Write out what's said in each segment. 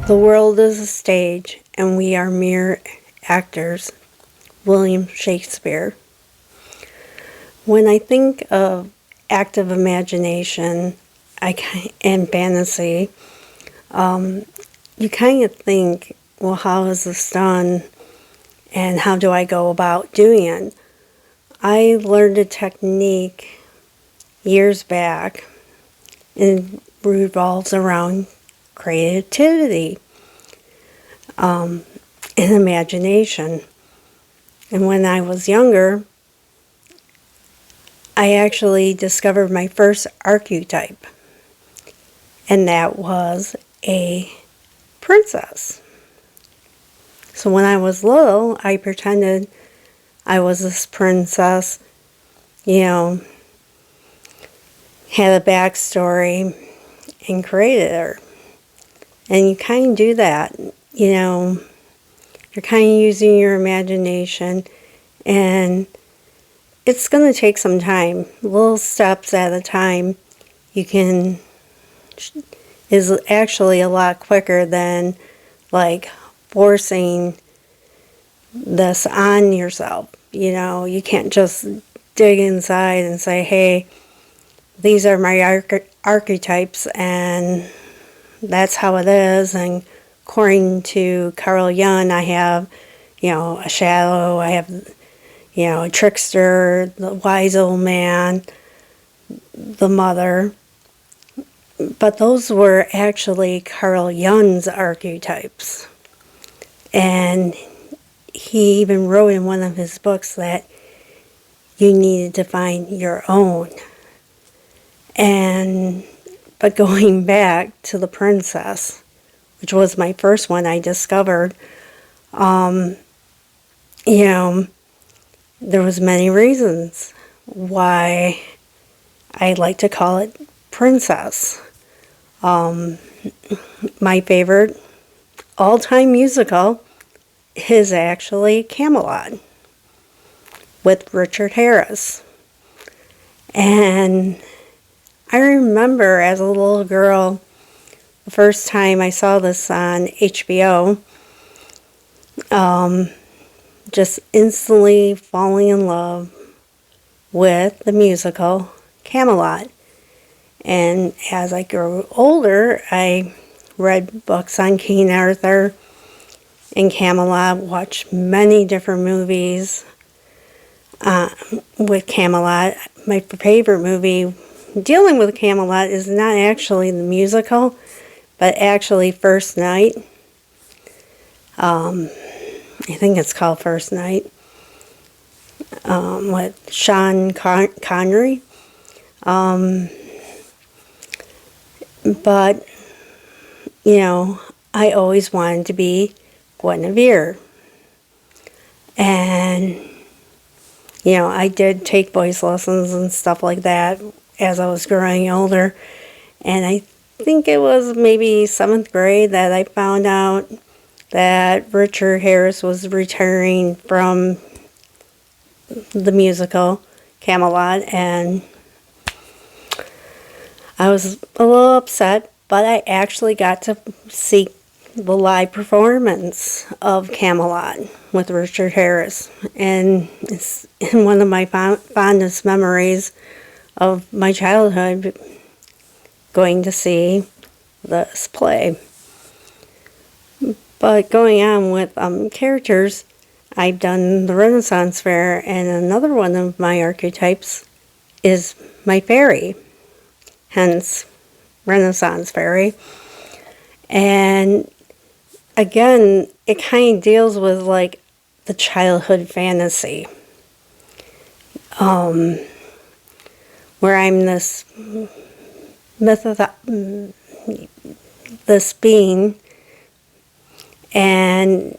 The world is a stage, and we are mere actors. William Shakespeare. When I think of active imagination and fantasy, you kind of think, well, how is this done, and how do I go about doing it? I learned a technique years back, and it revolves around creativity and imagination. And when I was younger, I actually discovered my first archetype, and that was a princess. So when I was little, I pretended I was this princess, had a backstory, and created her. And you kind of do that, you're kind of using your imagination, and it's going to take some time, little steps at a time. Is actually a lot quicker than like forcing this on yourself. You can't just dig inside and say, hey, these are my archetypes and that's how it is. And according to Carl Jung, I have, a shadow, I have, a trickster, the wise old man, the mother. But those were actually Carl Jung's archetypes. And he even wrote in one of his books that you needed to find your own. But going back to the princess, which was my first one I discovered, there was many reasons why I like to call it princess. My favorite all-time musical is actually Camelot with Richard Harris. And I remember as a little girl, the first time I saw this on HBO, just instantly falling in love with the musical Camelot. And as I grew older, I read books on King Arthur and Camelot, watched many different movies with Camelot. My favorite movie dealing with Camelot is not actually the musical, but actually First Night. I think it's called First Night, with Sean Connery. But, I always wanted to be Guinevere. And, I did take voice lessons and stuff like that as I was growing older. And I think it was maybe 7th grade that I found out that Richard Harris was retiring from the musical Camelot, and I was a little upset, but I actually got to see the live performance of Camelot with Richard Harris, and it's one of my fondest memories of my childhood, going to see this play. But going on with characters, I've done the Renaissance Fair, and another one of my archetypes is my fairy, hence Renaissance Fairy. And again, it kind of deals with like the childhood fantasy, where I'm this being, and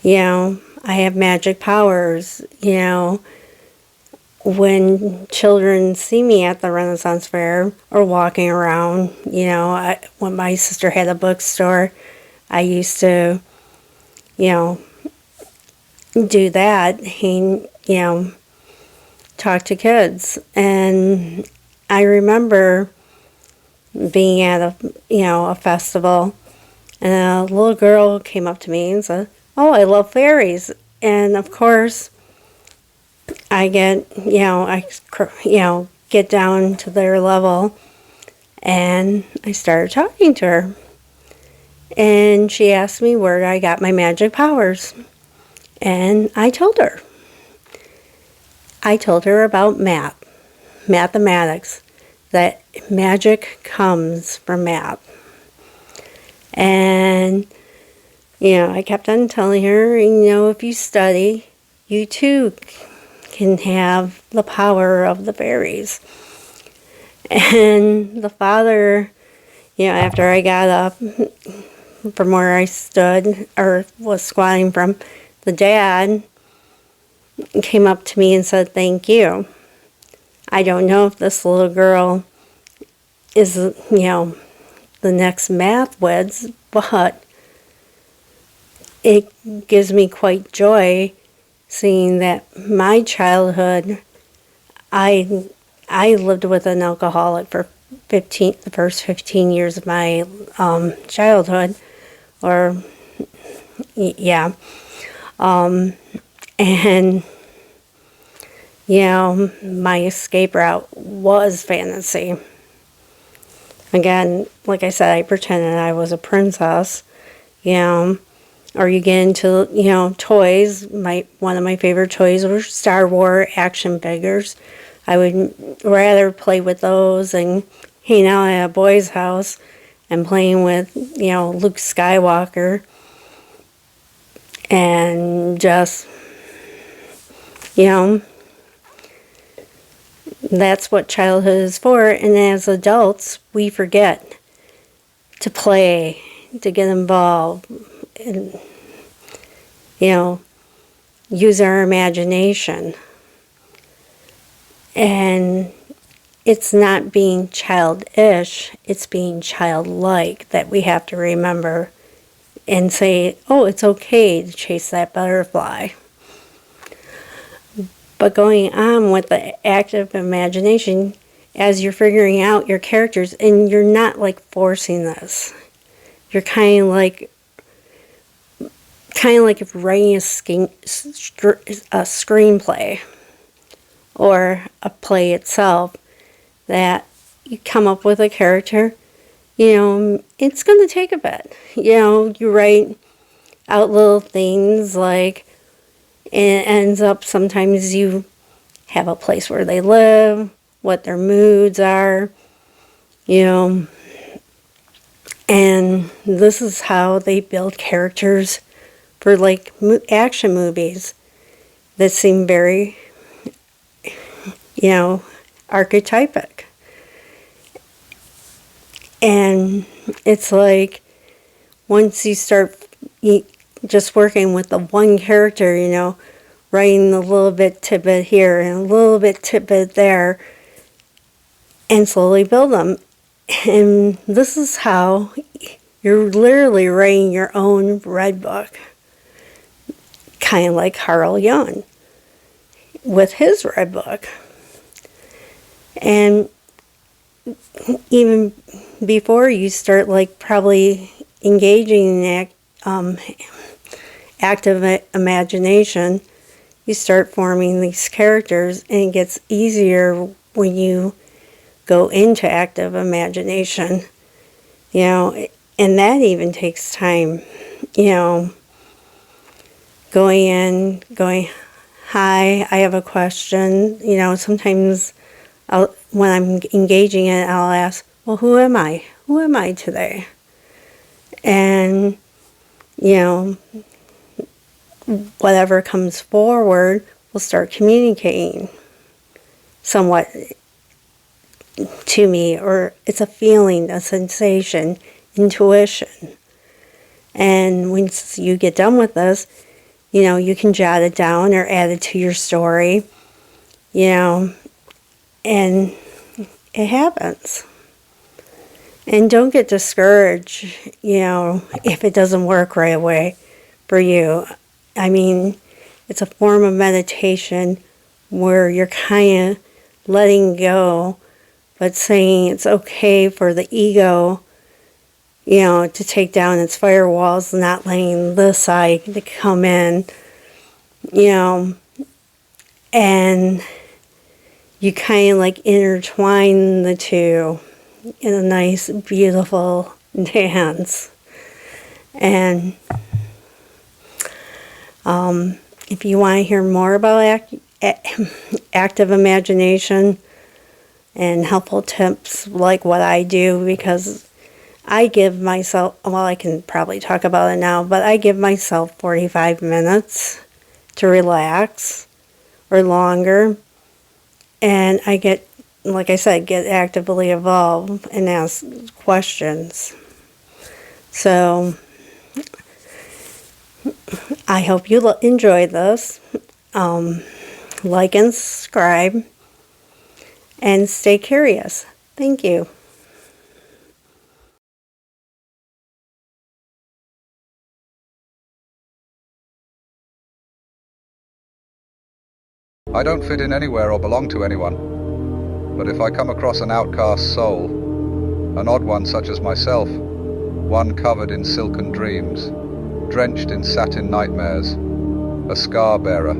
I have magic powers. When children see me at the Renaissance Fair or walking around, when my sister had a bookstore, I used to, do that, talk to kids. And I remember being at a festival And a little girl came up to me and said, "Oh, I love fairies." And of course, I get, get down to their level, and I started talking to her. And she asked me where I got my magic powers. And I told her. I told her about mathematics, that magic comes from math. And, I kept on telling her, if you study, you too can have the power of the fairies. And the father, after I got up from where I stood or was squatting from, the dad came up to me and said, "Thank you. I don't know if this little girl is, the next math whiz, but it gives me quite joy seeing that my childhood, I lived with an alcoholic for the first 15 years of my childhood, or yeah, and my escape route was fantasy. Again, like I said, I pretended I was a princess, or you get into, toys. One of my favorite toys were Star Wars action figures. I would rather play with those and hang out at a boy's house and playing with, Luke Skywalker, and just, that's what childhood is for. And as adults, we forget to play, to get involved, and, use our imagination. And it's not being childish, it's being childlike that we have to remember and say, "Oh, it's okay to chase that butterfly." But going on with the active imagination, as you're figuring out your characters, and you're not like forcing this, you're kind of like if writing a screenplay or a play itself, that you come up with a character, it's going to take a bit. You write out little things like, and it ends up sometimes you have a place where they live, what their moods are, and this is how they build characters for like action movies that seem very, archetypic. And it's like once you start just working with the one character, writing a little bit tidbit here and a little bit tidbit there, and slowly build them. And this is how you're literally writing your own red book, kind of like Carl Jung with his red book. And even before you start like probably engaging in active imagination, you start forming these characters, and it gets easier when you go into active imagination, and that even takes time, going, "Hi, I have a question." Sometimes when I'm engaging in it, I'll ask, "Well, who am I? Who am I today?" And, whatever comes forward will start communicating somewhat to me, or it's a feeling, a sensation, intuition. And once you get done with this, you can jot it down or add it to your story, and it happens. And don't get discouraged, if it doesn't work right away for you. I mean, it's a form of meditation where you're kind of letting go, but saying it's okay for the ego to take down its firewalls, not letting the side to come in, and you kind of like intertwine the two in a nice, beautiful dance. And if you want to hear more about active imagination and helpful tips like what I do, because I give myself, well, I can probably talk about it now, but I give myself 45 minutes to relax or longer. And I get, like I said, get actively involved and ask questions. So I hope you enjoy this. Like and subscribe and stay curious. Thank you. I don't fit in anywhere or belong to anyone, but if I come across an outcast soul, an odd one such as myself, one covered in silken dreams, drenched in satin nightmares, a scar bearer,